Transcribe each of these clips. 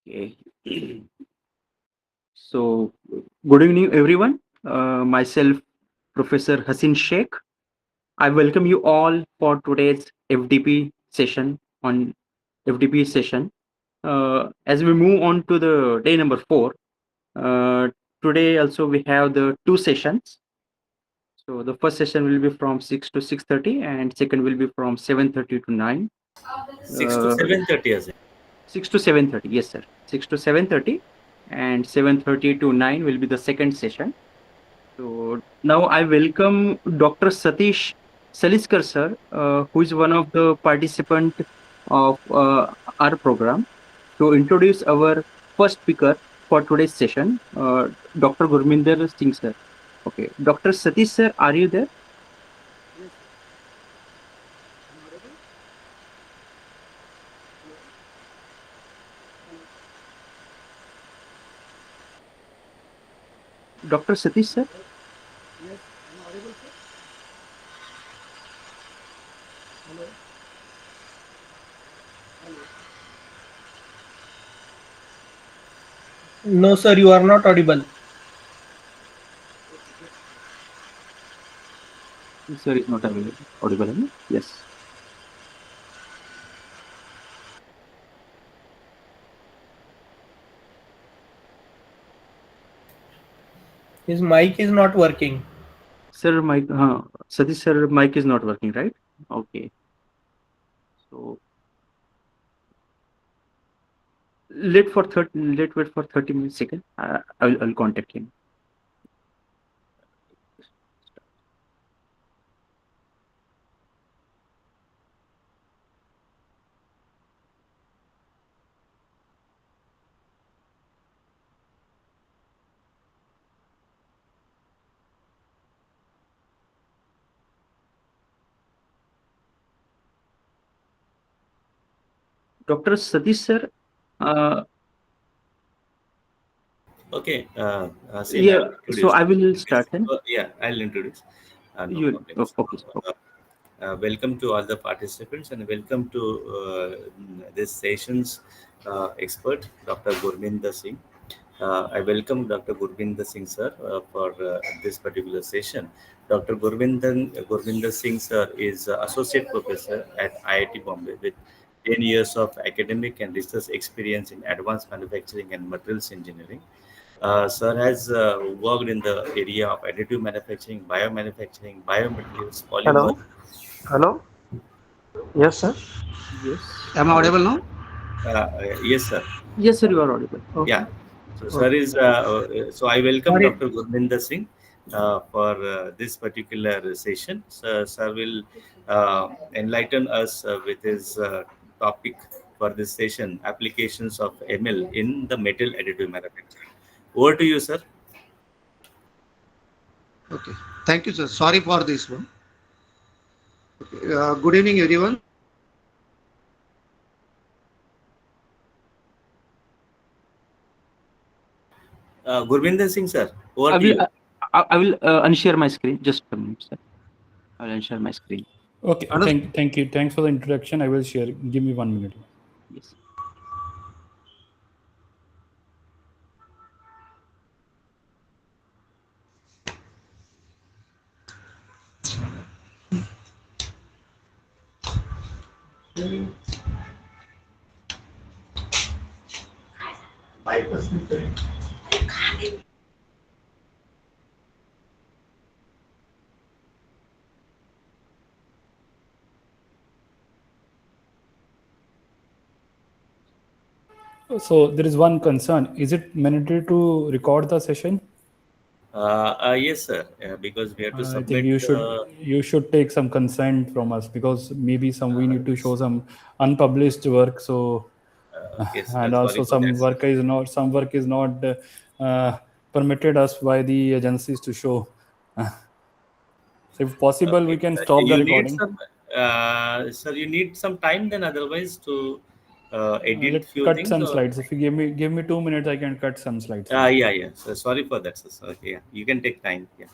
Okay. So, good evening, everyone. Myself, Professor Hassin Sheikh. I welcome you all for today's FDP session on FDP session. As we move on to the day number 4, uh, today also we have the two sessions. So the first session will be from 6 to 6:30, and second will be from 7:30 to 9. 6 to Uh, 7:30 as 6 to 7:30, yes, sir. 6 to 7:30, and 7:30 to 9 will be the second session. So now I welcome Dr. Satish Saliskar sir, who is one of the participant of our program, to introduce our first speaker for today's session, Dr. Gurminder Singh sir. Okay, Dr. Satish sir, are you there? Yes, sir. I'm audible? Hello? Hello? Dr. Satish sir? Hello? Yes, I'm audible, sir. Hello? Hello? No, sir, you are not audible. Okay, just a second. Sir is not available. Audible, huh? Yes. His mic is not working. Sir, mic, Satish sir, mic is not working, right? Okay. So let wait for 30 minutes second. I'll contact him. Dr. Satish sir, uh, Okay, Sin, yeah, I'll so introduce. I will start then. Yeah, I'll introduce. No You problem. oh, So, okay, okay. welcome to all the participants and welcome to this session's expert, Dr. Gurminder Singh. I welcome Dr. Gurvinder Singh sir for this particular session. Dr. Gurvinder Singh sir is associate professor at IIT Bombay with 10 years of academic and research experience in advanced manufacturing and materials engineering. Sir has worked in the area of additive manufacturing, biomanufacturing, biomaterials, Hello, polymer. hello. Yes, sir. Yes. Am I Hello. audible now? Yes, sir. Yes, sir, you are audible. Yeah. Okay. So, sir Okay. is so I welcome Sorry, Dr. Gurminder Singh for this particular session. So, sir will enlighten us with his topic for this session: applications of ML in the metal additive manufacturing. Over to you, sir. Okay. Thank you, sir. Sorry for this one. Okay. Good evening, everyone. Gurminder Singh, sir. Over I to will you. I will unshare my screen. Just a minute, sir. I will unshare my screen. Okay, Understood. thank you. Thanks for the introduction. I will share. Give me 1 minute. Yes. So there is one concern. Is it mandatory to record the session? Yes, sir. Because we have to I think submit. you should take some consent from us because maybe some we need to show some unpublished work. So Okay, sir. and Sorry also for that, sir. some work is not permitted us by the agencies to show. So if possible, we Okay. can stop the You need recording. some, sir. You need some time then, otherwise to edit Let few cut things. some Or slides. If you give me 2 minutes, I can cut some slides. yeah, yeah. So sorry for that, sir. So, okay, yeah. You can take time. Yeah.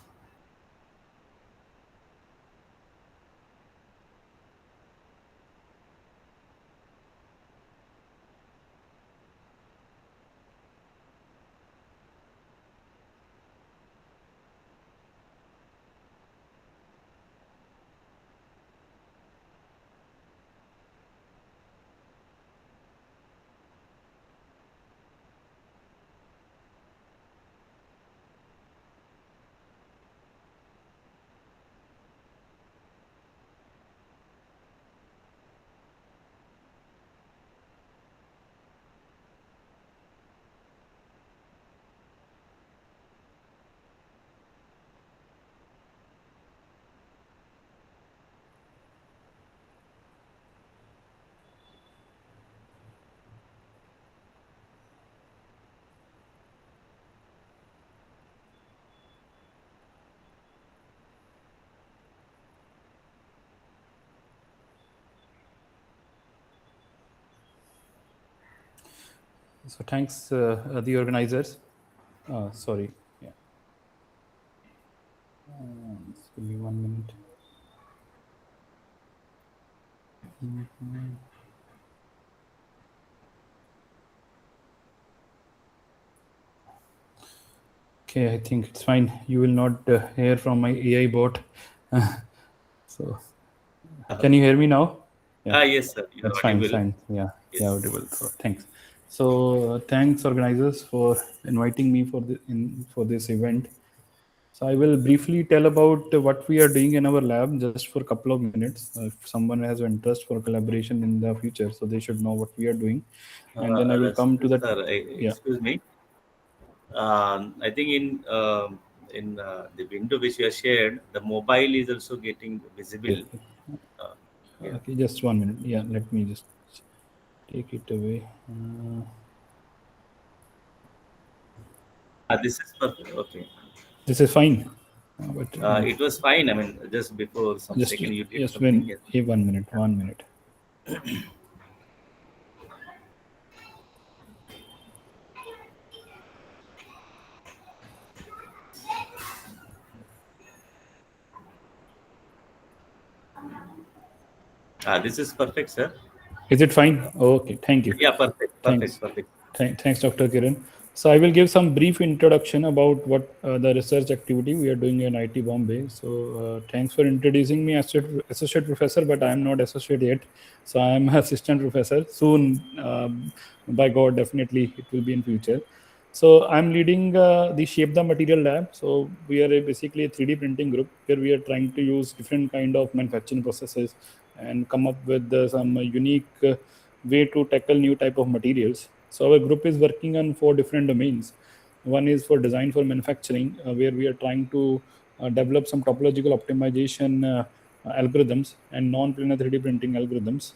So thanks the organizers. Sorry. Yeah. Just give me 1 minute. Okay, I think it's fine. You will not hear from my AI bot. So, can you hear me now? Yeah, Yes, sir. You're that's fine. audible. Fine. Yeah, Yes. yeah, audible. So, thanks. So, thanks organizers for inviting me for this event. So, I will briefly tell about what we are doing in our lab just for a couple of minutes. If someone has an interest for collaboration in the future, so they should know what we are doing, and then I will come to that. Sir, Yeah. excuse me. I think in the window which you have shared, the mobile is also getting visible. Okay. Uh, yeah. Okay, just 1 minute. Yeah, let me just take it away. This is perfect. Okay. This is fine. But It was fine. I mean, just before some just second, you did just something. when Yes. 1 minute, 1 minute. This is perfect, sir. Is it fine? Okay, thank you. Yeah, perfect, Thanks. perfect, perfect. Thanks, Dr. Kiran. So I will give some brief introduction about what the research activity we are doing in IT Bombay. So thanks for introducing me as associate professor, but I am not associate yet. So I am assistant professor. Soon, by God, definitely it will be in future. So I'm leading the Shape the Material Lab. So we are basically a 3D printing group where we are trying to use different kind of manufacturing processes and come up with some unique way to tackle new type of materials. So our group is working on 4 different domains. One is for design for manufacturing, where we are trying to develop some topological optimization algorithms and non-planar 3D printing algorithms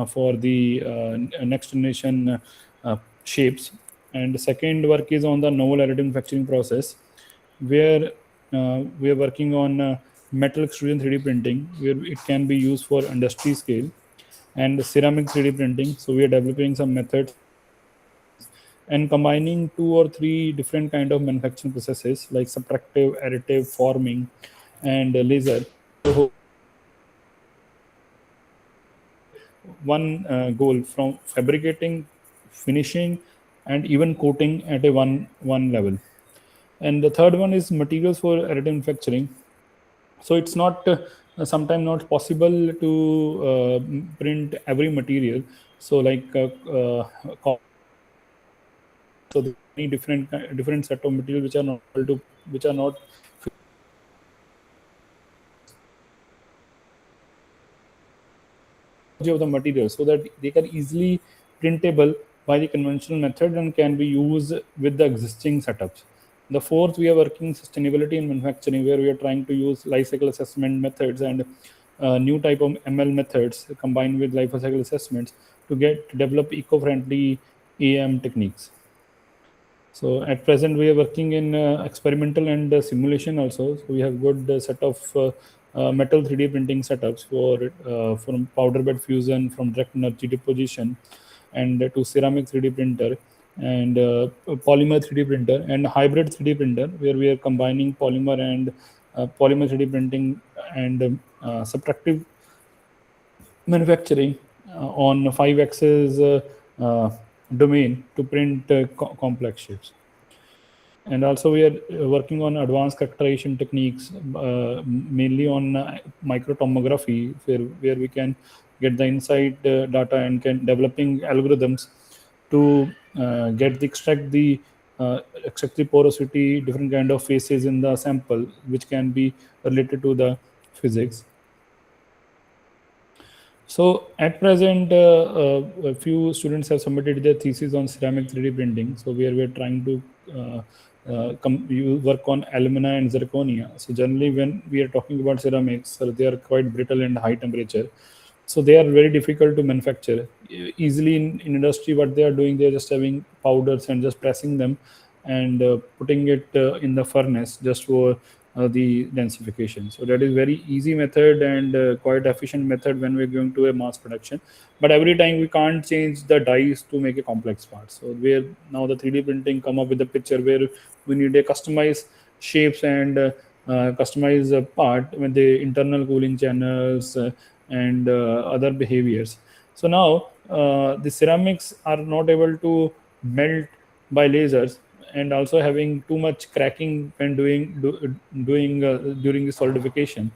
for the next generation shapes. And the second work is on the novel additive manufacturing process, where we are working on metal extrusion 3D printing, where it can be used for industry scale, and ceramic 3D printing. So we are developing some methods and combining 2 or 3 different kind of manufacturing processes like subtractive, additive, forming, and laser. One goal from fabricating, finishing, and even coating at a one level. And the third one is materials for additive manufacturing. So it's not sometimes not possible to print every material. So like so there are many different set of materials which are not able to which are not of the material, so that they can easily printable by the conventional method and can be used with the existing setups. The fourth, we are working sustainability in manufacturing, where we are trying to use life cycle assessment methods and new type of ML methods combined with life cycle assessments to develop eco-friendly AM techniques. So at present, we are working in experimental and simulation also. So we have good set of metal 3D printing setups for from powder bed fusion, from direct energy deposition, and to ceramic 3D printer, and polymer 3D printer, and hybrid 3D printer, where we are combining polymer and polymer 3D printing and subtractive manufacturing on 5 axis domain to print complex shapes. And also we are working on advanced characterization techniques, mainly on microtomography, where we can get the inside data and can developing algorithms to extract the porosity, different kind of phases in the sample, which can be related to the physics. So at present, a few students have submitted their thesis on ceramic 3D printing. So we are trying to work on alumina and zirconia. So generally, when we are talking about ceramics, they are quite brittle and high temperature. So they are very difficult to manufacture easily in industry. What they are doing, they are just having powders and just pressing them and putting it in the furnace just for the densification. So that is very easy method and quite efficient method when we're going to a mass production. But every time we can't change the dies to make a complex part. So where now the 3D printing come up with a picture where we need a customized shapes and customize a part with the internal cooling channels and other behaviors. So now the ceramics are not able to melt by lasers, and also having too much cracking when doing during the solidification.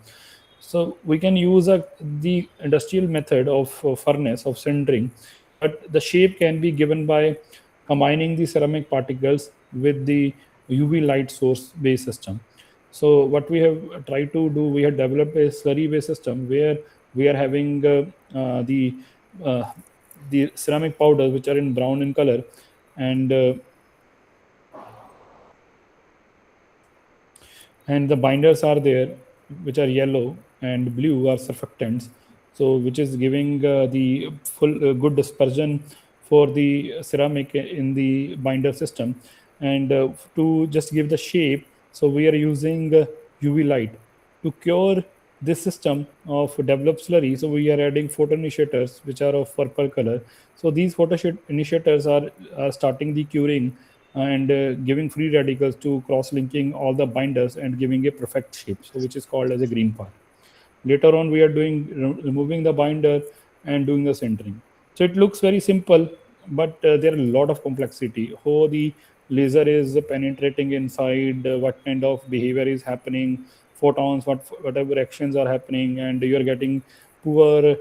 So we can use the industrial method of furnace of sintering, but the shape can be given by combining the ceramic particles with the UV light source based system. So what we have tried to do, we have developed a slurry based system where we are having uh, the ceramic powders which are in brown in color, and the binders are there which are yellow, and blue are surfactants, so which is giving the full good dispersion for the ceramic in the binder system. And to just give the shape, so we are using UV light to cure this system of developed slurry. So we are adding photoinitiators which are of purple color. So these photoinitiators are starting the curing and giving free radicals to cross-linking all the binders and giving a perfect shape, so which is called as a green part. Later on, we are doing removing the binder and doing the centering. So it looks very simple, but there are a lot of complexity. How the laser is penetrating inside, what kind of behavior is happening, photons, whatever actions are happening, and you are getting poor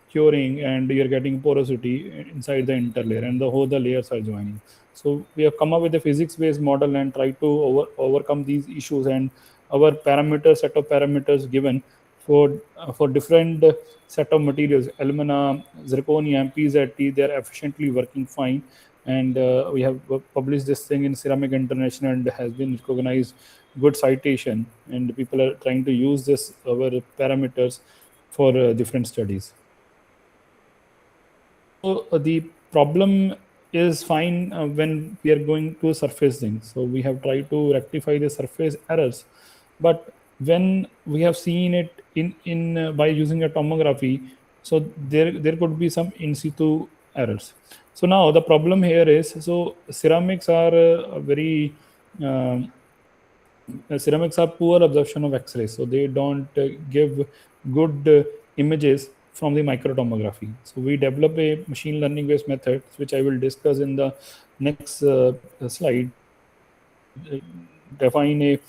curing, and you're getting porosity inside the interlayer, and the whole the layers are joining. So we have come up with a physics-based model and try to overcome these issues. And our parameters, set of parameters given for different set of materials, alumina, zirconium, PZT, they are efficiently working fine. And we have published this thing in Ceramic International and has been recognized good citation. And people are trying to use this our parameters for different studies. So the problem is fine when we are going to surface things. So we have tried to rectify the surface errors, but when we have seen it in by using a tomography, so there could be some in situ errors. So now the problem here is, so ceramics are very ceramics are poor absorption of X-rays, so they don't give good images from the microtomography. So we develop a machine learning based method, which I will discuss in the next slide, where we define a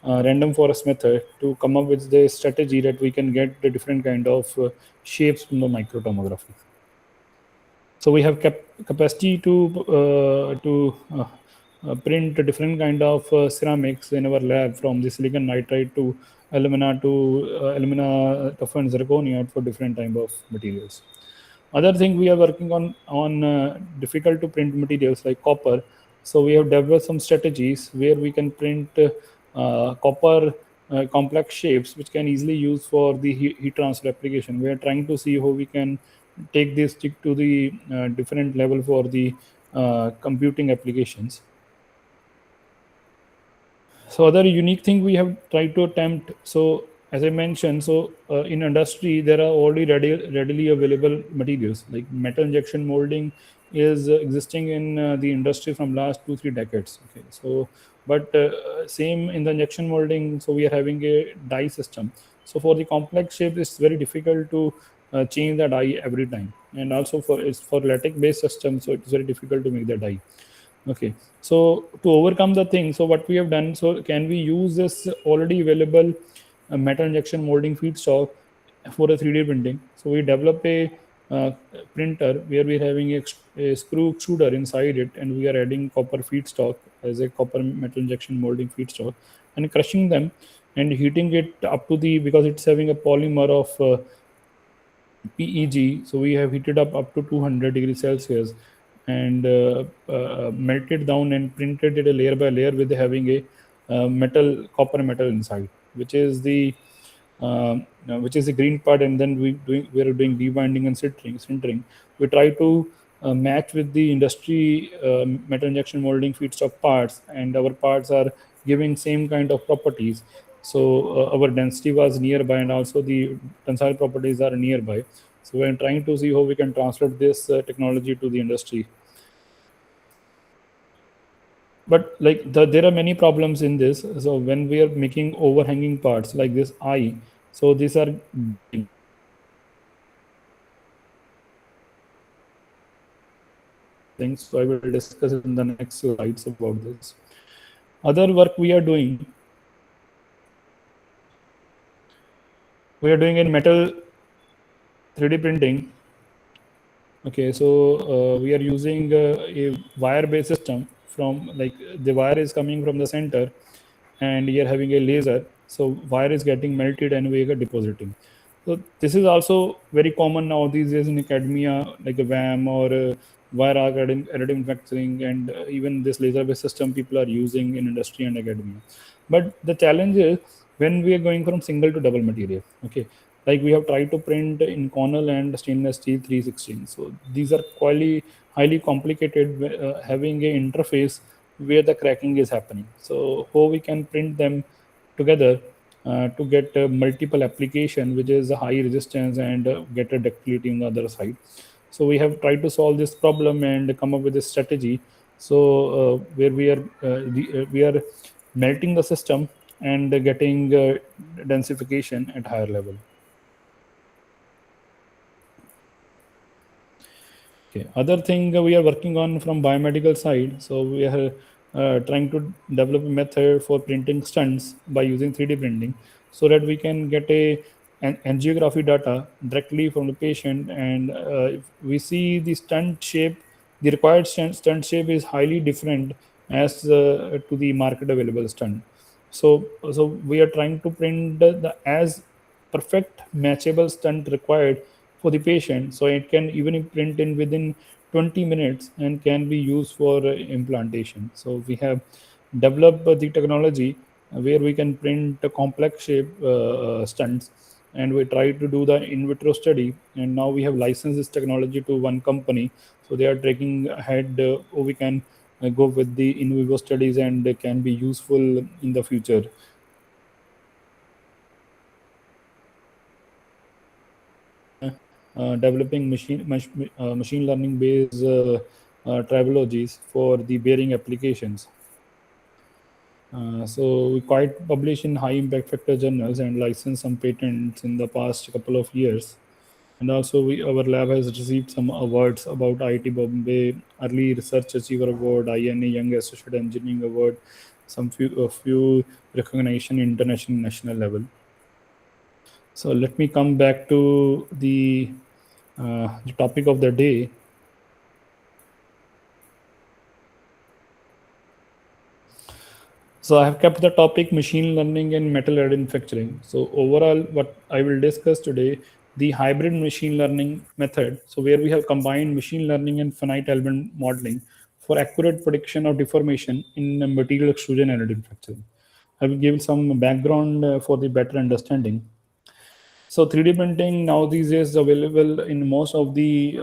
random forest method to come up with the strategy that we can get the different kind of shapes from the microtomography. So we have capacity to print different kind of ceramics in our lab, from the silicon nitride to alumina, toughened zirconia, for different type of materials. Other thing we are working on difficult to print materials like copper. So we have developed some strategies where we can print copper complex shapes which can easily use for the heat transfer application. We are trying to see how we can take this stick to the different level for the computing applications. So other unique thing we have tried to attempt. So as I mentioned, so in industry there are already readily available materials like metal injection molding is existing in the industry from last 2-3 decades. Okay, so but same in the injection molding. So we are having a die system. So for the complex shape, it's very difficult to change the die every time, and also for latex based system, so it's very difficult to make the die. Okay, so to overcome the thing, so what we have done, so can we use this already available metal injection molding feedstock for a 3D printing? So we develop a printer where we're having a screw extruder inside it, and we are adding copper feedstock as a copper metal injection molding feedstock, and crushing them and heating it up to the, because it's having a polymer of PEG. So we have heated up to 200 degrees Celsius, and melted down and printed it a layer by layer with having a copper metal inside, which is the green part. And then we are doing debinding and sintering. We try to match with the industry metal injection molding feedstock parts, and our parts are giving same kind of properties. So our density was nearby, and also the tensile properties are nearby. So we're trying to see how we can translate this technology to the industry. But like there are many problems in this. So when we are making overhanging parts like this eye, so these are things. So I will discuss in the next slides about this. Other work we are doing in metal 3D printing. Okay, so we are using a wire-based system. From like the wire is coming from the center, and you're having a laser. So wire is getting melted and we are depositing. So this is also very common now these days in academia, like a VAM or wire arc additive manufacturing, and even this laser-based system people are using in industry and academia. But the challenge is when we are going from single to double material. Okay, like we have tried to print in cornel and stainless steel 316. So these are highly complicated, having a interface where the cracking is happening. So how we can print them together to get multiple application, which is a high resistance, and get a ductility on the other side. So we have tried to solve this problem and come up with a strategy. So where we are melting the system and getting densification at higher level. Okay. Other thing we are working on from biomedical side. So we are trying to develop a method for printing stunts by using 3D printing, so that we can get an angiography data directly from the patient, and if we see the stunt shape, the required stunt shape is highly different as to the market available stunt. So we are trying to print the as perfect matchable stunt required for the patient, so it can even print in within 20 minutes and can be used for implantation. So we have developed the technology where we can print a complex shape stunts, and we try to do the in vitro study, and now we have licensed this technology to one company. So they are taking ahead, or we can go with the in vivo studies, and can be useful in the future. Developing machine learning based tribologies for the bearing applications. So we quite publish in high impact factor journals and license some patents in the past couple of years. And also our lab has received some awards about IIT Bombay Early Research Achiever Award, INA Young Associate Engineering Award, a few recognition international national level. So let me come back to the topic of the day. So I have kept the topic machine learning and metal additive manufacturing. So overall, what I will discuss today, the hybrid machine learning method. So where we have combined machine learning and finite element modeling for accurate prediction of deformation in material extrusion and additive manufacturing. I will give some background for the better understanding. So 3D printing now these days is available in most of the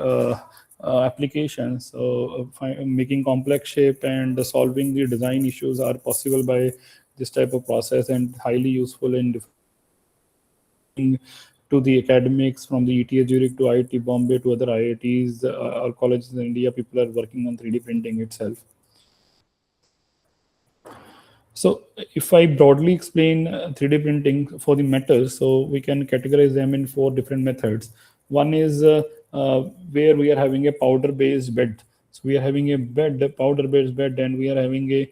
applications. So making complex shape and solving the design issues are possible by this type of process, and highly useful in to the academics from the ETH Zurich to IIT Bombay to other IITs or colleges in India. People are working on 3D printing itself. So if I broadly explain 3D printing for the metals, so we can categorize them in four different methods. One is where we are having a powder-based bed. So we are having a powder-based bed, and we are having a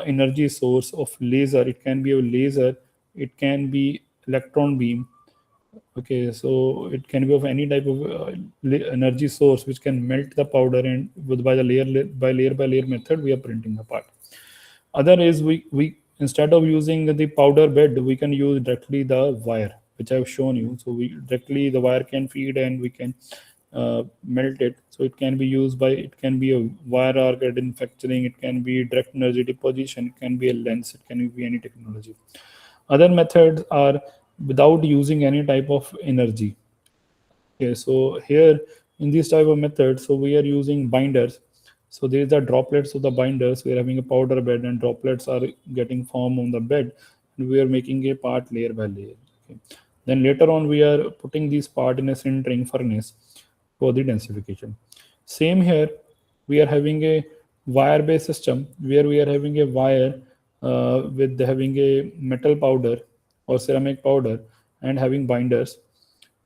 energy source of laser. It can be a laser, it can be electron beam. Okay, so it can be of any type of energy source which can melt the powder, and by the layer by layer method, we are printing the part. Other is we instead of using the powder bed, we can use directly the wire, which I've shown you. So we directly the wire can feed, and we can melt it. So it can be used by, it can be a wire arc additive manufacturing, it can be direct energy deposition, it can be a lens, it can be any technology. Other methods are without using any type of energy. Okay, so here in this type of method, so we are using binders. So there is the droplets of the binders. We are having a powder bed, and droplets are getting formed on the bed, and we are making a part layer by layer. Okay. Then later on, we are putting these part in a sintering furnace for the densification. Same here, we are having a wire-based system where we are having a wire with having a metal powder or ceramic powder and having binders.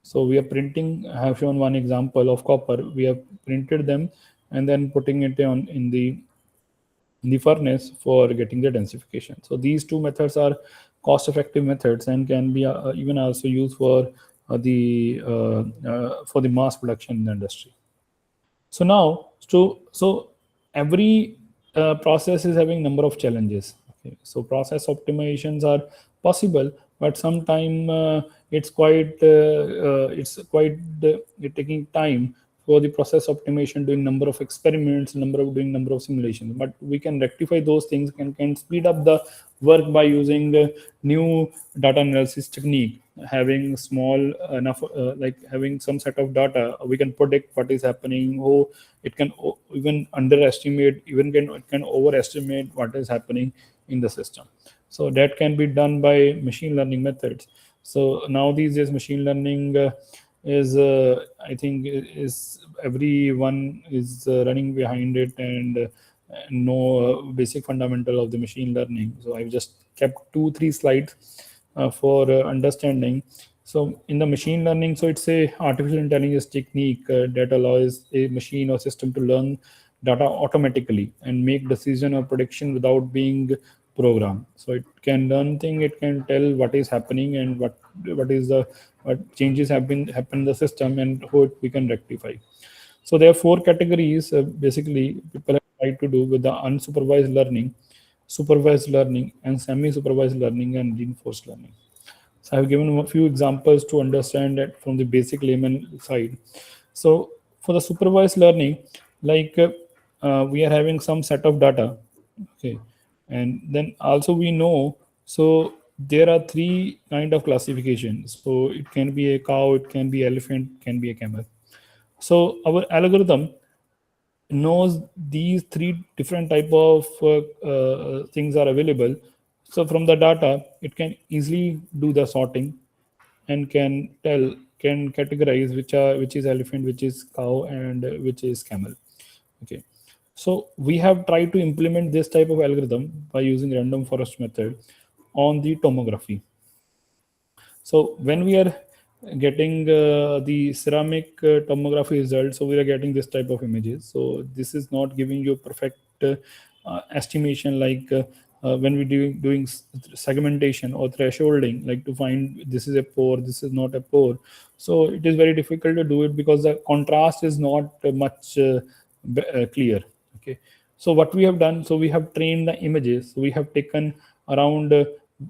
So we are printing. I have shown one example of copper. We have printed them and then putting it on in the furnace for getting the densification. So these two methods are cost-effective methods and can be even also used for the mass production in the industry. So now, so every process is having number of challenges. Okay, so process optimizations are possible, but sometime it's quite taking time for the process optimization, doing number of experiments, number of simulations. But we can rectify those things, can speed up the work by using the new data analysis technique. Having small enough, like having some set of data, we can predict what is happening. Oh, it can even underestimate, it can overestimate what is happening in the system. So that can be done by machine learning methods. So now these days, machine learning is I think is everyone is running behind it and know basic fundamental of the machine learning. So I've just kept 2-3 slides for understanding. So in the machine learning, so it's a artificial intelligence technique that allows a machine or system to learn data automatically and make decision or prediction without being programmed. So it can learn thing, it can tell what is happening and what changes have been happen in the system and how we can rectify. So there are 4 categories basically people have tried to do with the unsupervised learning, supervised learning, and semi-supervised learning and reinforced learning. So I've given a few examples to understand that from the basic layman side. So for the supervised learning, like we are having some set of data, okay, and then also we know. So there are 3 kind of classification. So it can be a cow, it can be elephant, can be a camel. So our algorithm knows these 3 different type of things are available. So from the data, it can easily do the sorting and can categorize which is elephant, which is cow, and which is camel. Okay. So we have tried to implement this type of algorithm by using random forest method on the tomography. So when we are getting the ceramic tomography results, so we are getting this type of images. So this is not giving you perfect estimation like when we doing segmentation or thresholding, like to find this is a pore, this is not a pore. So it is very difficult to do it because the contrast is not much clear. Okay. So what we have done, so we have trained the images. So we have taken around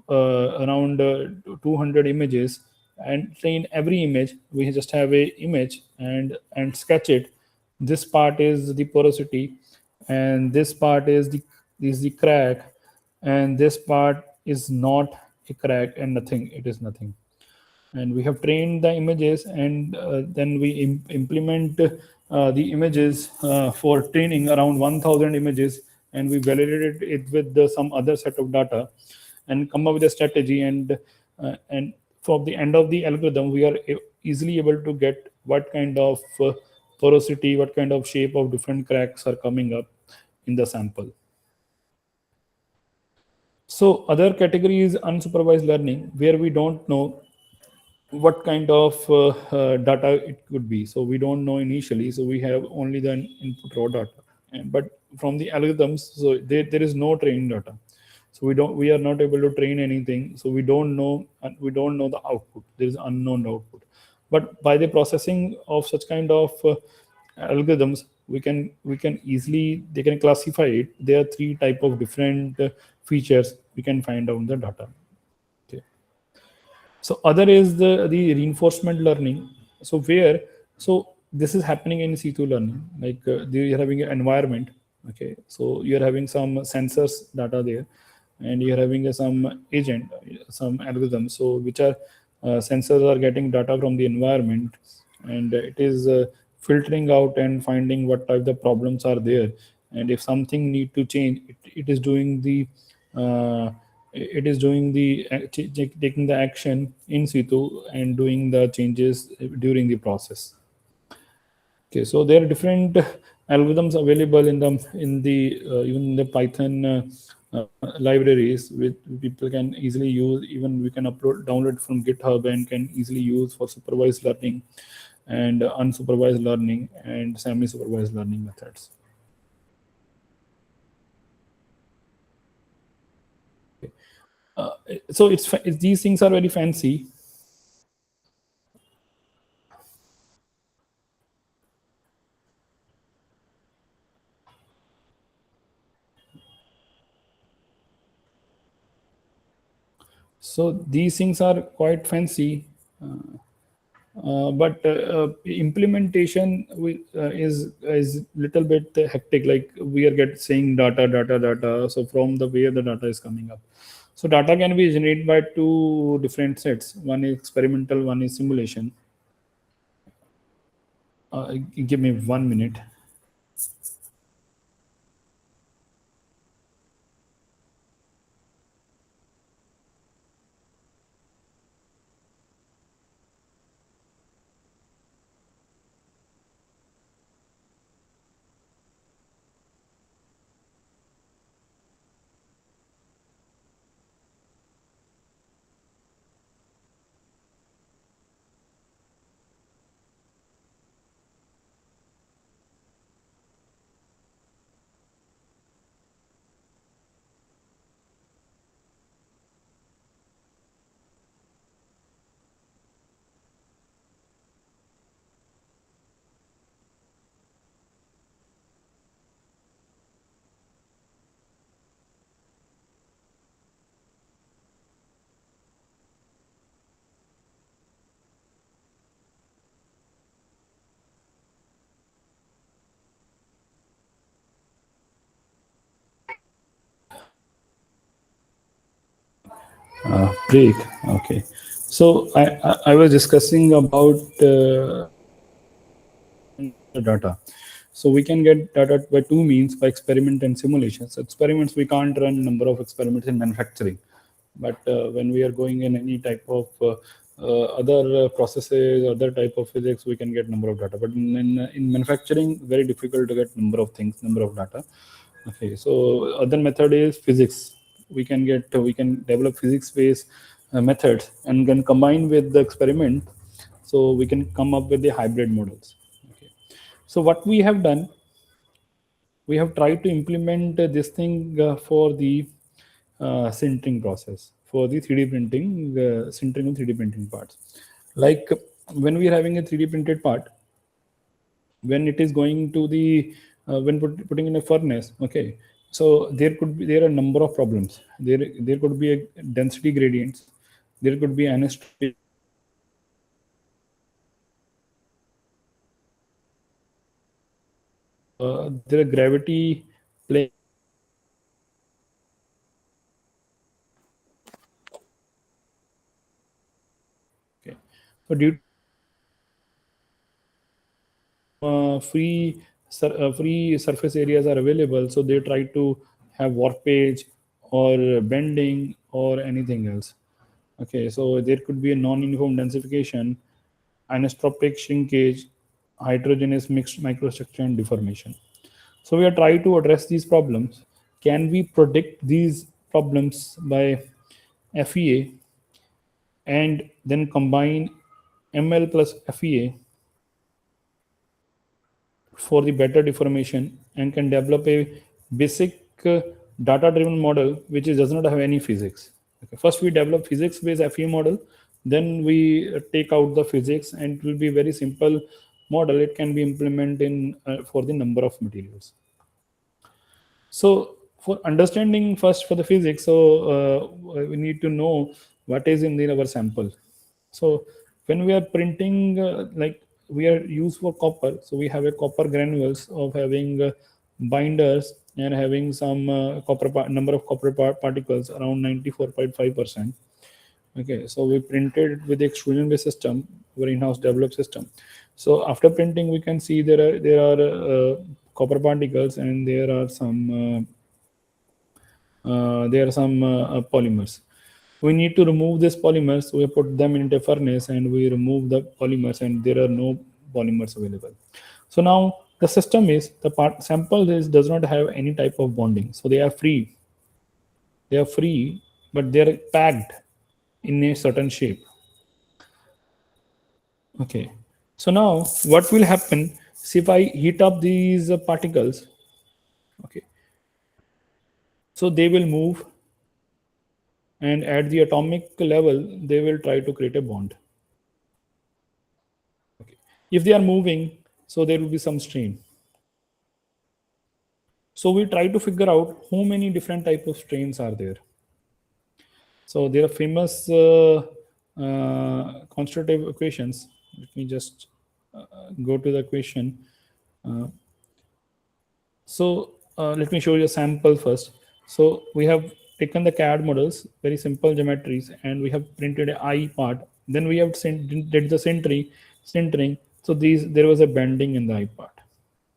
200 images and train every image. We just have a image and sketch it. This part is the porosity, and this part is the crack, and this part is not a crack and nothing. It is nothing. And we have trained the images, and then we implement the images for training around 1000 images, and we validated it with some other set of data and come up with a strategy. And from the end of the algorithm, we are easily able to get what kind of porosity, what kind of shape of different cracks are coming up in the sample. So other category is unsupervised learning, where we don't know what kind of data it could be. So we don't know initially, so we have only the input raw data. But from the algorithms, so there is no training data. So we are not able to train anything. So we don't know the output. There is unknown output. But by the processing of such kind of algorithms, we can easily, they can classify it. There are 3 type of different features we can find out in the data. Okay. So other is the reinforcement learning. So this is happening in C2 learning, like you're having an environment. Okay, so you're having some sensors data there, and you're having some agent, some algorithm. So which are sensors are getting data from the environment, and it is filtering out and finding what type of problems are there, and if something need to change, it is doing the taking the action in situ and doing the changes during the process. Okay, so there are different algorithms available in the even in the Python libraries, with people can easily use. Even we can download from GitHub and can easily use for supervised learning and unsupervised learning and semi-supervised learning methods. So these things are very fancy. So these things are quite fancy, but implementation is little bit hectic. Like we are saying data. So from the where the data is coming up. So data can be generated by two different sets. One is experimental, one is simulation. Give me 1 minute. Break. Okay. So I was discussing about the data. So we can get data by two means, by experiment and simulation. So experiments, we can't run number of experiments in manufacturing, but when we are going in any type of other processes, other type of physics, we can get number of data. But in manufacturing, very difficult to get number of things, number of data. Okay, so other method is physics. We can develop physics based methods and can combine with the experiment, so we can come up with the hybrid models. Okay, so what we have done, we have tried to implement this thing for the sintering process, for the 3D printing, sintering of 3D printing parts. Like when we are having a 3D printed part, when it is going to the when putting in a furnace, okay, so there are a number of problems. There could be a density gradients, there could be anisotropic, there are gravity play. Okay, so due free surface areas are available, so they try to have warpage or bending or anything else. Okay, so there could be a non-uniform densification, anisotropic shrinkage, heterogeneous mixed microstructure, and deformation. So we are trying to address these problems. Can we predict these problems by FEA and then combine ML plus FEA for the better deformation, and can develop a basic data driven model which does not have any physics. Okay, first we develop physics based FEA model, then we take out the physics, and it will be very simple model. It can be implemented in for the number of materials. So for understanding first for the physics, so we need to know what is in our sample. So when we are printing, like we are used for copper, so we have a copper granules of having binders and having some number of copper particles around 94.5%. Okay, so we printed with the extrusion based system, our in-house developed system. So after printing, we can see there are copper particles, and there are some polymers. We need to remove these polymers. We put them into a furnace and we remove the polymers, and there are no polymers available. So now the system is the sample does not have any type of bonding, so they are free. They are free, but they are packed in a certain shape. Okay. So now what will happen? See, if I heat up these particles, okay, so they will move, and at the atomic level they will try to create a bond. Okay. If they are moving, so there will be some strain. So we try to figure out how many different type of strains are there. So there are famous constitutive equations. Let me just go to the equation. Uh, let me show you a sample first. So we have taken the CAD models, very simple geometries, and we have printed an eye part. Then we have did the centering. So there was a bending in the eye part.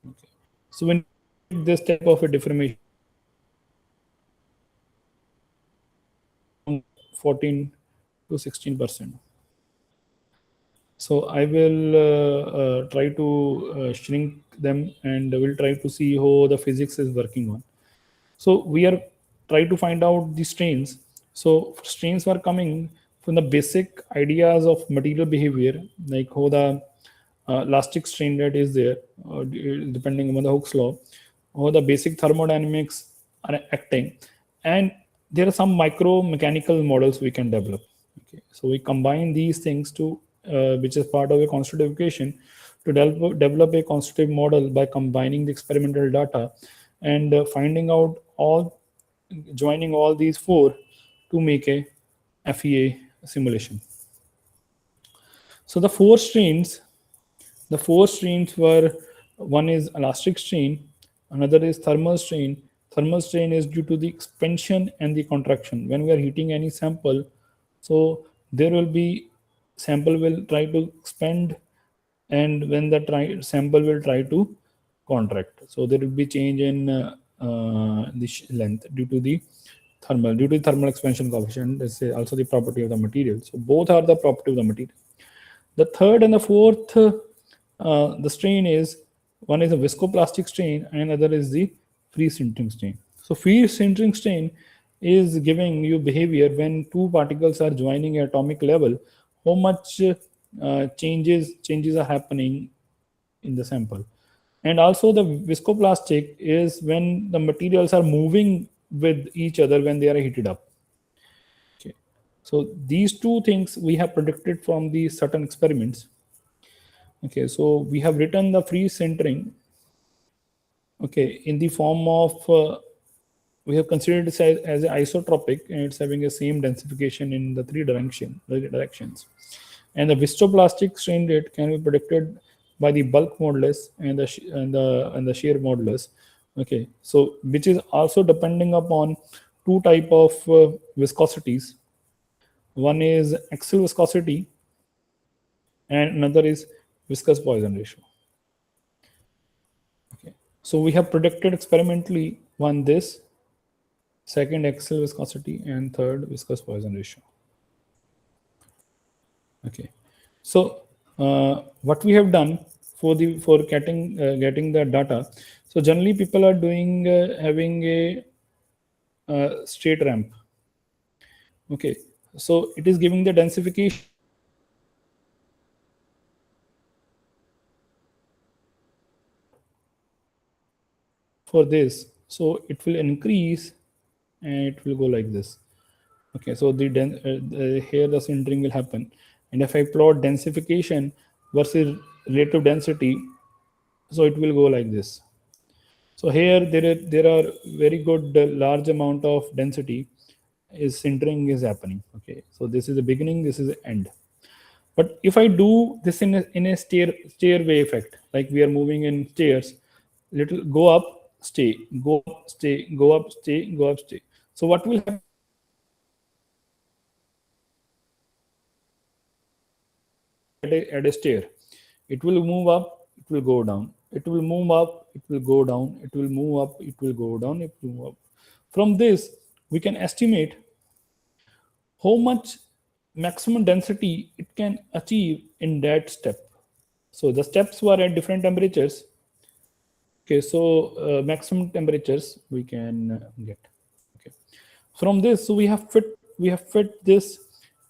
Okay. So when this type of a deformation, 14 to 16%. So I will try to shrink them, and we'll try to see how the physics is working on. So we are trying to find out the strains. So strains were coming from the basic ideas of material behavior, like how the elastic strain rate is there, depending on the Hooke's law, how the basic thermodynamics are acting, and there are some micro mechanical models we can develop. Okay, so we combine these things to, which is part of a constitutive equation, to develop a constitutive model by combining the experimental data and finding out all, joining all these four to make a FEA simulation. So the four strains were, one is elastic strain, another is thermal strain. Thermal strain is due to the expansion and the contraction. When we are heating any sample, so there will be, sample will try to expand, and when the sample will try to contract. So there will be change in the length due to the thermal expansion coefficient. This is also the property of the material. So both are the property of the material. The third and the fourth, the strain is, one is a viscoplastic strain and other is the free sintering strain. So free sintering strain is giving you behavior when two particles are joining at atomic level, how much changes are happening in the sample. And also the viscoplastic is when the materials are moving with each other when they are heated up. Okay. So these two things we have predicted from the certain experiments. Okay, so we have written the free centering, okay, in the form of, we have considered this as an isotropic, and it's having the same densification in the three directions. And the viscoplastic strain rate can be predicted by the bulk modulus and the shear modulus. Okay, so which is also depending upon two type of viscosities. One is axial viscosity, and another is viscous Poisson ratio. Okay, so we have predicted experimentally, one this, second axial viscosity, and third viscous Poisson ratio. Okay, so what we have done for getting the data. So generally people are doing having a straight ramp. Okay, so it is giving the densification for this, so it will increase and it will go like this. Okay, so here the sintering will happen, and if I plot densification versus relative density, so it will go like this. So here there are very good large amount of density is sintering is happening. Okay, so this is the beginning, this is the end. But if I do this in a stairway effect, like we are moving in stairs, little go up, stay, go up, stay, go up, stay, go up, stay. So what will happen at a stair? It will move up, it will go down. it will move up, it will go down, it will move up, it will go down, it will move up. From this, we can estimate how much maximum density it can achieve in that step. So the steps were at different temperatures. Okay, so maximum temperatures we can get. Okay, from this, so we have fit this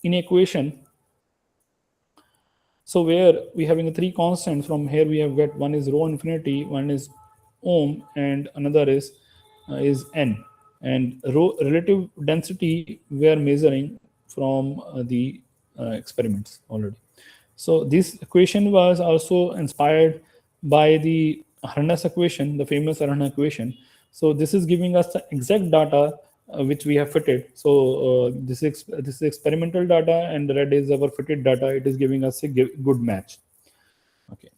in equation. So where we having three constants from here, we have got one is rho infinity, one is ohm, and another is n. And rho relative density we are measuring from the experiments already. So this equation was also inspired by the Harnas equation, the famous Harnas equation. So this is giving us the exact data which we have fitted. So this is experimental data, and the red is our fitted data. It is giving us a good match. Okay.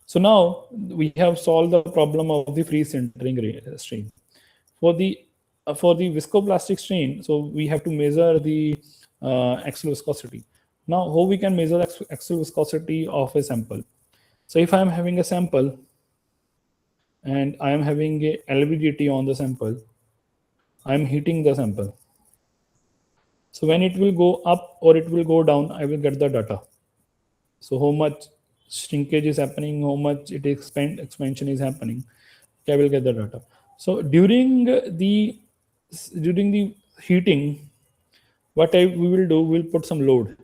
So now we have solved the problem of the free centering strain. For the viscoplastic strain, so we have to measure the axial viscosity. Now, how we can measure axial viscosity of a sample? So if I am having a sample and I am having a LVDT on the sample, I am heating the sample. So when it will go up or it will go down, I will get the data. So how much shrinkage is happening, how much expansion is happening, I will get the data. So during the heating, what we will do, we'll put some load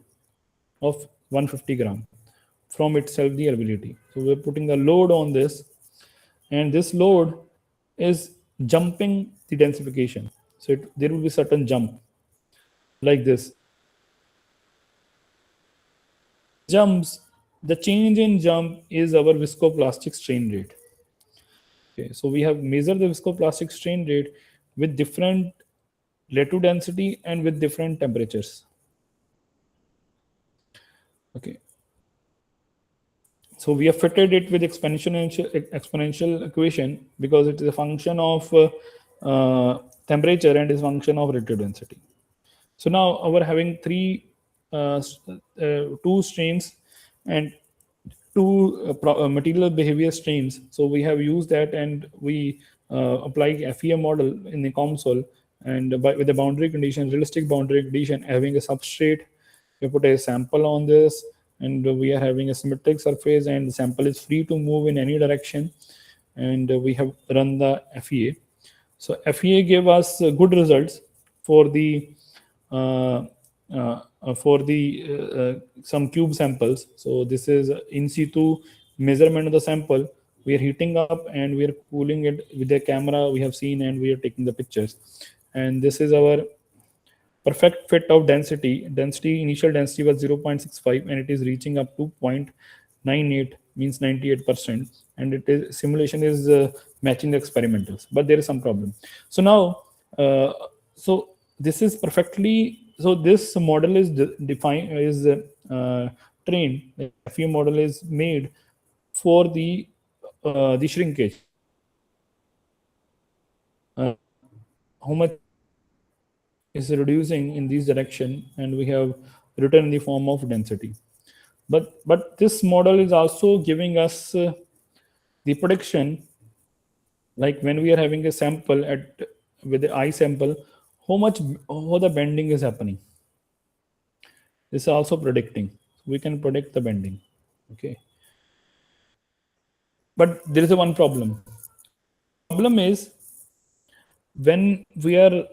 of 150 gram from itself the LVDT. So we're putting a load on this, and this load is jumping the densification. So there will be certain jump like this. Jumps, the change in jump is our viscoplastic strain rate. Okay, so we have measured the viscoplastic strain rate with different relative density and with different temperatures. Okay, so we have fitted it with exponential equation because it is a function of temperature and is function of relative density. So now our having two strains and two material behavior strains. So we have used that, and we apply FEM model in the COMSOL, and with the boundary condition, realistic boundary condition, having a substrate, we put a sample on this, and we are having a symmetric surface, and the sample is free to move in any direction, and we have run the FEA. So FEA gave us good results for the some cube samples. So this is in situ measurement of the sample. We are heating up and we are cooling it with the camera we have seen, and we are taking the pictures. And this is our perfect fit of density. Initial density was 0.65, and it is reaching up to 0.98, means 98%. And it is simulation is matching the experimentals, but there is some problem. So now, so this is perfectly. So this model is trained. The FEM model is made for the shrinkage. How much is reducing in this direction, and we have written in the form of density. But this model is also giving us the prediction, like when we are having a sample with the eye sample, how the bending is happening. This is also predicting. We can predict the bending. Okay. But there is one problem. Problem is when we are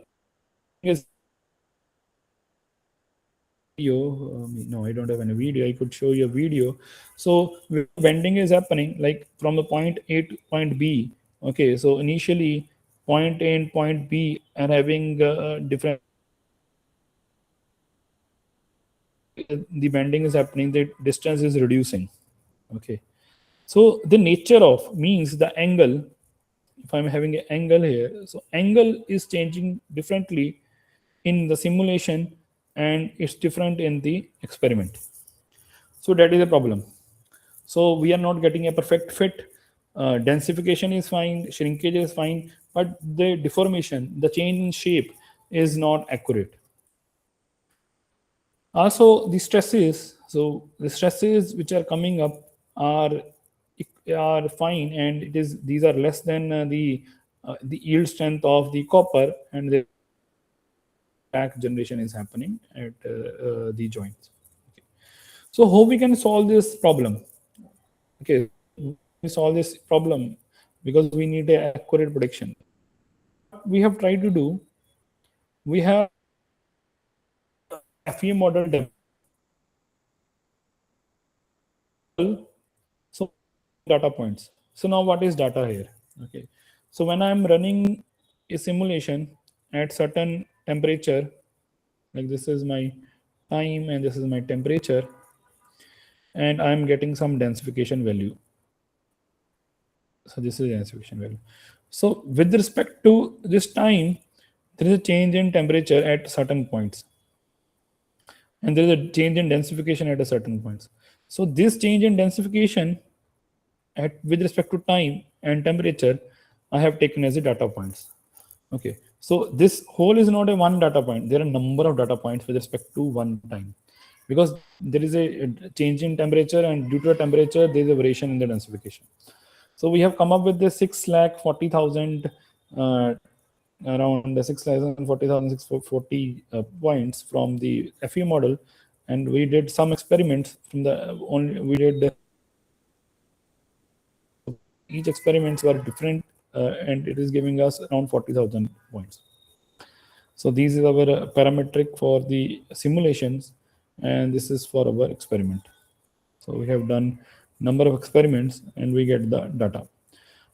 video, no, I don't have any video. I could show you a video. So bending is happening like from the point A to point B. Okay, so initially point A and point B are having different. The bending is happening. The distance is reducing. Okay, so the nature of means the angle. If I'm having an angle here, so angle is changing differently in the simulation, and it's different in the experiment. So that is a problem. So we are not getting a perfect fit. Densification is fine, shrinkage is fine, but the deformation, the change in shape is not accurate. Also, the stresses. So the stresses which are coming up are are fine, and these are less than the yield strength of the copper, and the crack generation is happening at the joints. Okay. So how we can solve this problem? Okay, we solve this problem because we need a accurate prediction. What we have tried to do, we have FE model developed. So data points. So now what is data here? Okay. So when I'm running a simulation at certain temperature, like this is my time and this is my temperature, and I'm getting some densification value. So this is densification value. So with respect to this time, there is a change in temperature at certain points, and there is a change in densification at a certain points. So this change in densification with respect to time and temperature, I have taken as a data points. Okay, so this whole is not a one data point. There are a number of data points with respect to one time, because there is a change in temperature, and due to the temperature, there is a variation in the densification. So we have come up with the 640,000 around 640,640 points from the FE model, and we did some experiments from the only we did each experiments were different, and it is giving us around 40,000 points. So these is our parametric for the simulations, and this is for our experiment. So we have done number of experiments and we get the data.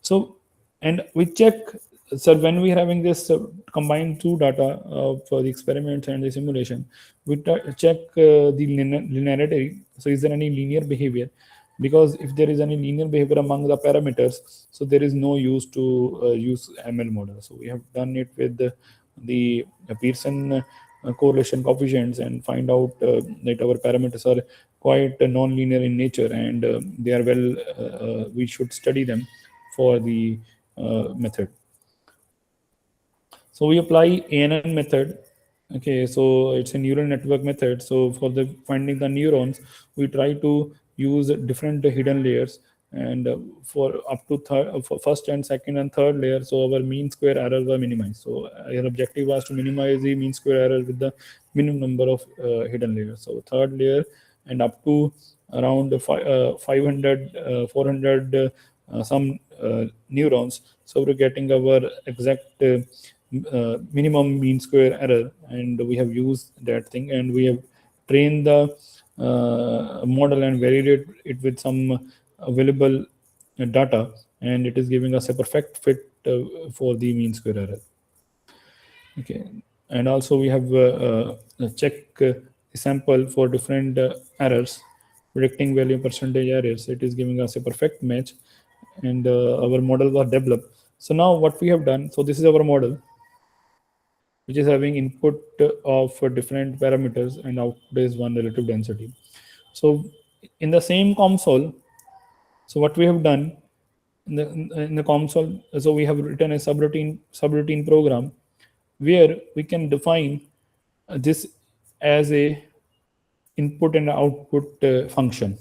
So, and we check, so when we are having this combined two data for the experiments and the simulation, we check the linearity. So is there any linear behavior? Because if there is any linear behavior among the parameters, so there is no use to use ML model. So we have done it with the Pearson correlation coefficients, and find out that our parameters are quite non-linear in nature, and they are well, we should study them for the method. So we apply ANN method. Okay, so it's a neural network method. So for the finding the neurons, we try to use different hidden layers, and for up to for first and second and third layer, so our mean square errors were minimized. So our objective was to minimize the mean square error with the minimum number of hidden layers. So third layer and up to around 500 400 some neurons, so we're getting our exact minimum mean square error, and we have used that thing, and we have trained the model and validated it with some available data, and it is giving us a perfect fit for the mean square error. Okay, and also we have check the sample for different errors, predicting value percentage errors. It is giving us a perfect match, and our model was developed. So now what we have done, so this is our model, which is having input of different parameters, and output is one relative density. So in the same console, so what we have done in the console, so we have written a subroutine program where we can define this as a input and output function.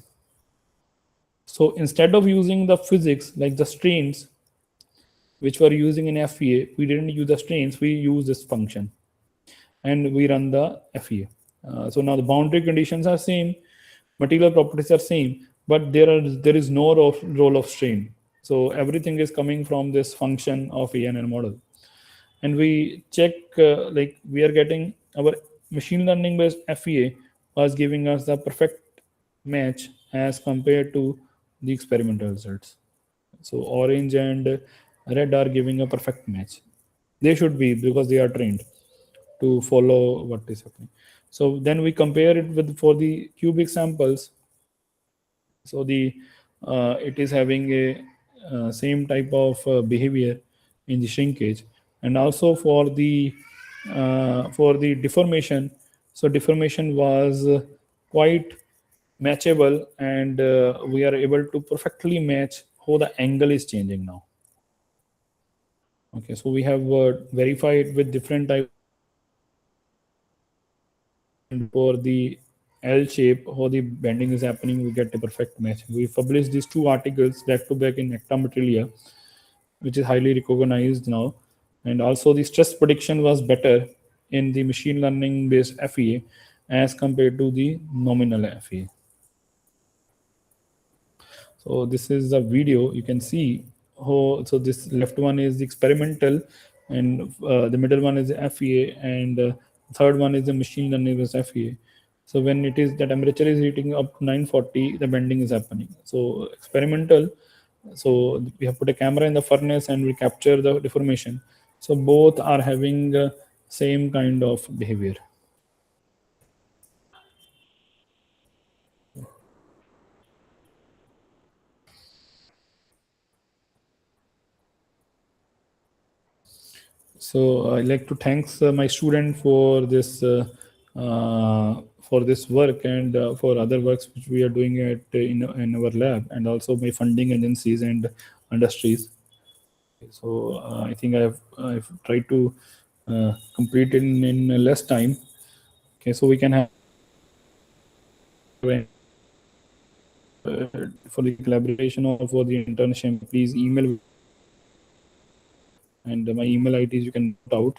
So instead of using the physics like the strains which were using in FEA, we didn't use the strains, we use this function, and we run the FEA. So now the boundary conditions are same, material properties are same, but there is no role of strain. So everything is coming from this function of ANN model, and we check like we are getting our machine learning based FEA was giving us the perfect match as compared to the experimental results. So orange and red are giving a perfect match. They should be, because they are trained to follow what is happening. So then we compare it with for the cubic samples. So the it is having a same type of behavior in the shrinkage, and also for the deformation. So deformation was quite matchable, and we are able to perfectly match how the angle is changing now. Okay, so we have verified with different type for the L shape, how the bending is happening, we get a perfect match. We published these two articles back to back in ACTA Materialia, which is highly recognized now. And also the stress prediction was better in the machine learning based FEA as compared to the nominal FEA. So this is a video. You can see how. So this left one is the experimental, and the middle one is the FEA, and third one is the machine learning based FEA. So when it is the temperature is heating up to 940, the bending is happening. So experimental. So we have put a camera in the furnace and we capture the deformation. So both are having same kind of behavior. So I'd like to thanks my student for this work and for other works which we are doing in our lab, and also my funding agencies and industries. So I think I've tried to complete it in less time. Okay, so we can have for the collaboration or for the internship, please email, and my email IDs you can note out.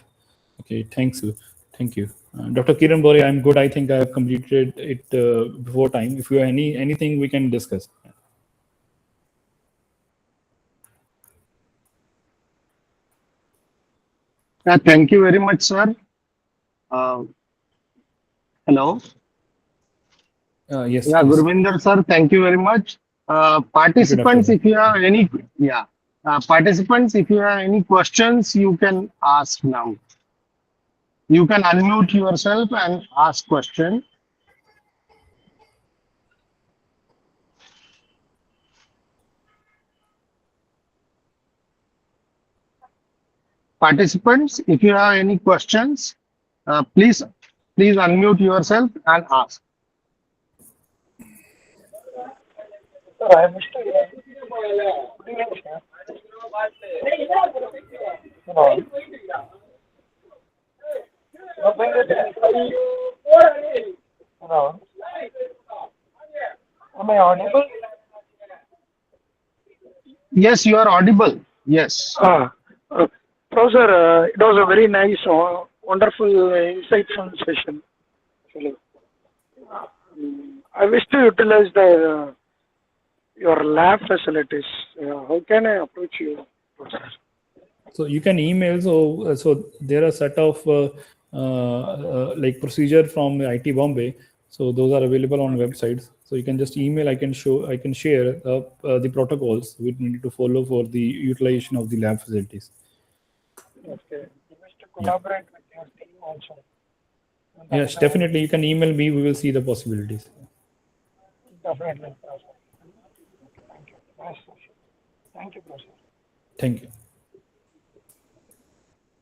Okay, thank you. Dr. Kiran Bore, I'm good. I think I have completed it before time. If you have anything, we can discuss. Thank you very much, sir. Hello. Yes. Yeah, Yes. Gurvinder sir, thank you very much. Participants, if you have any, participants, if you have any questions, you can ask now. You can unmute yourself and ask question. Participants, if you have any questions, please unmute yourself and ask. I wish to Am I audible? Yes, you are audible. Yes. Professor, it was a very nice, wonderful, insightful session. Actually, I wish to utilize your lab facilities. How can I approach you, Professor? So you can email. So there are a set of like procedure from IT Bombay. So those are available on websites. So you can just email. I can share the protocols we need to follow for the utilization of the lab facilities. Okay. You wish to collaborate with your team also. Yes, definitely. You can email me. We will see the possibilities. Definitely, Professor. Thank you. Nice session. Thank you, Professor. Thank you.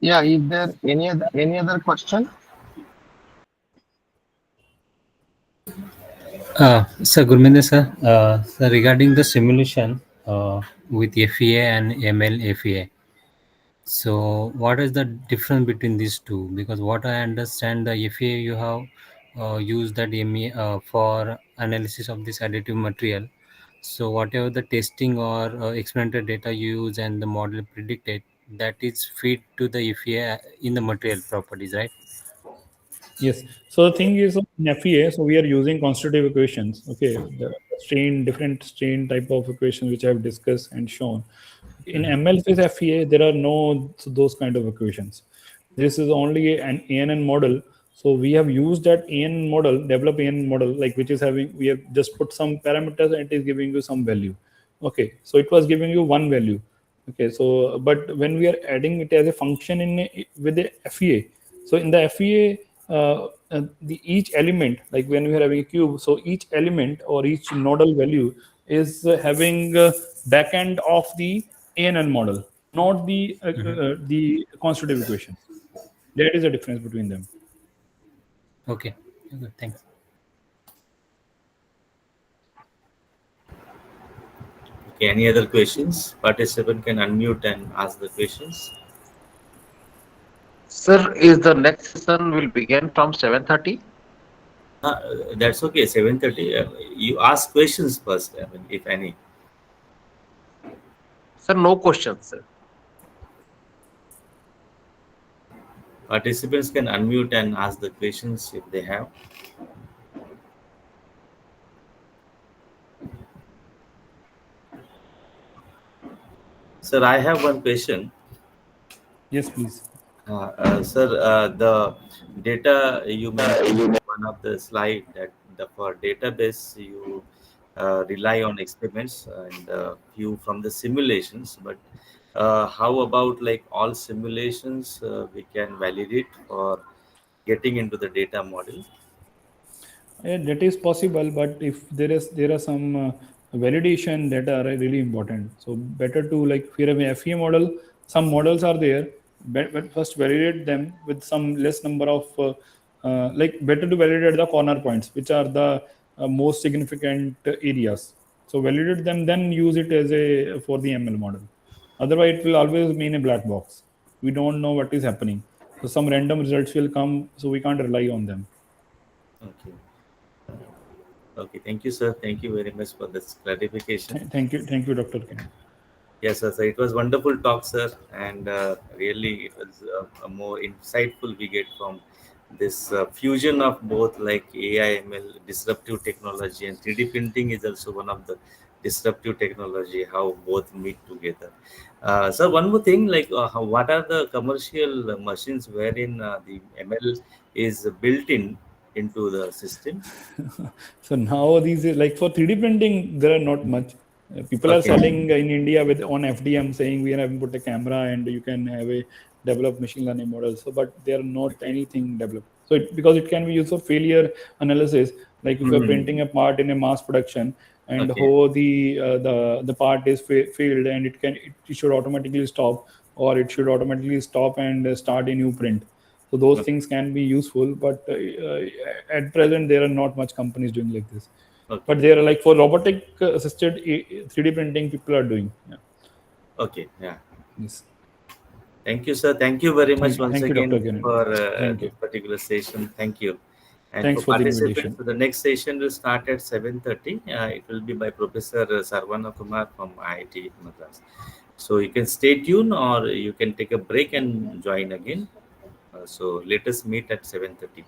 Yeah. Is there any other question? So Gurminder sir, so regarding the simulation with FEA and ML FEA, so what is the difference between these two? Because what I understand, the FEA you have used that ME for analysis of this additive material. So whatever the testing or experimental data you use and the model predicted, that is feed to the FEA in the material properties, right? Yes. So the thing is, in FEA, so we are using constitutive equations. Okay, the different strain type of equations which I have discussed and shown. In ML with FEA, there are no those kind of equations. This is only an ANN model. So we have used that ANN model, develop ANN model, like which is having, we have just put some parameters and it is giving you some value. Okay, so it was giving you one value. Okay, so but when we are adding it as a function with the FEA, so in the FEA, the each element, like when we are having a cube, so each element or each nodal value is having back end of the ANN model, not the constitutive equation. There is a difference between them. Okay, good, thanks. Okay, any other questions? Participant can unmute and ask the questions. Sir, is the next session will begin from 7:30? That's okay. 7:30. You ask questions first. I mean, if any. Sir, no questions, sir. Participants can unmute and ask the questions if they have. Sir, I have one question. Yes, please. Sir, the data you mentioned in one of the slide that for database you rely on experiments and few from the simulations, but how about like all simulations we can validate for getting into the data model? Yeah, that is possible, but if there are some validation that are really important. So better to, like, if you have a FEA model, some models are there, but first validate them with some less number of like, better to validate the corner points, which are the most significant areas. So validate them, then use it as a for the ML model. Otherwise, it will always mean a black box. We don't know what is happening. So some random results will come, so we can't rely on them. Okay. Okay. Thank you, sir. Thank you very much for this clarification. Thank you, Dr. Ken. Yes, sir. So it was wonderful talk, sir, and really it was a more insightful we get from this fusion of both like AI, ML, disruptive technology, and 3D printing is also one of the disruptive technology. How both meet together. So one more thing, like what are the commercial machines wherein the ML is built in into the system? So now these like for 3D printing, there are not much. People are Okay. selling in India with on FDM saying we have put a camera and you can have a develop machine learning model. So, but they are not Okay. anything developed. So because it can be used for failure analysis, like if you're printing a part in a mass production and Okay. how the part is failed, and it should automatically stop, or it should automatically stop and start a new print. So those Okay. things can be useful, but at present there are not much companies doing like this. Okay. But they are like for robotic assisted 3D printing, people are doing. Yeah. Okay. Yeah. Yes. Thank you, sir. Thank you very much once Thank you, Dr. again Kiran. for Thank this you. particular session. Thank you. And for Thanks for the participants, invitation. so the next session will start at 7:30. It will be by Professor Sarvana Kumar from IIT Madras. So you can stay tuned or you can take a break and join again. So let us meet at 7:30.